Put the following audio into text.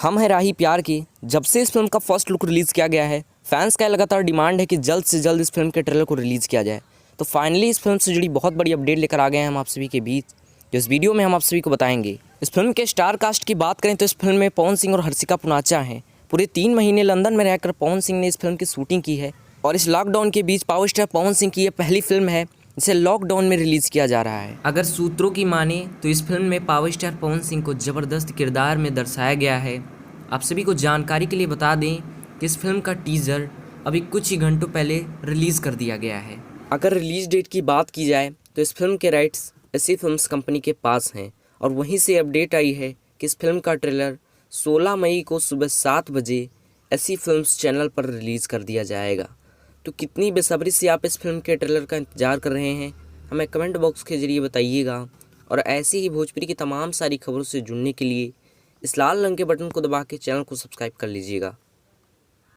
हम है राही प्यार की। जब से इस फिल्म का फर्स्ट लुक रिलीज़ किया गया है, फैंस का लगातार डिमांड है कि जल्द से जल्द इस फिल्म के ट्रेलर को रिलीज़ किया जाए। तो फाइनली इस फिल्म से जुड़ी बहुत बड़ी अपडेट लेकर आ गए हैं हम आप सभी के बीच, जो इस वीडियो में हम आप सभी को बताएंगे। इस फिल्म के स्टार कास्ट की बात करें तो इस फिल्म में पवन सिंह और हर्षिका पुनाचा हैं। पूरे 3 महीने लंदन में रहकर पवन सिंह ने इस फिल्म की शूटिंग की है और इस लॉकडाउन के बीच पावर स्टार पवन सिंह की यह पहली फिल्म है जिसे लॉकडाउन में रिलीज़ किया जा रहा है। अगर सूत्रों की माने तो इस फिल्म में पावर स्टार पवन सिंह को ज़बरदस्त किरदार में दर्शाया गया है। आप सभी को जानकारी के लिए बता दें कि इस फिल्म का टीज़र अभी कुछ ही घंटों पहले रिलीज़ कर दिया गया है। अगर रिलीज़ डेट की बात की जाए तो इस फिल्म के राइट्स एसी फिल्म्स कंपनी के पास हैं और वहीं से अपडेट आई है कि इस फिल्म का ट्रेलर 16 मई को सुबह 7 बजे एसी फिल्म्स चैनल पर रिलीज़ कर दिया जाएगा। तो कितनी बेसब्री से आप इस फिल्म के ट्रेलर का इंतज़ार कर रहे हैं, हमें कमेंट बॉक्स के ज़रिए बताइएगा। और ऐसी ही भोजपुरी की तमाम सारी खबरों से जुड़ने के लिए इस लाल रंग के बटन को दबा के चैनल को सब्सक्राइब कर लीजिएगा।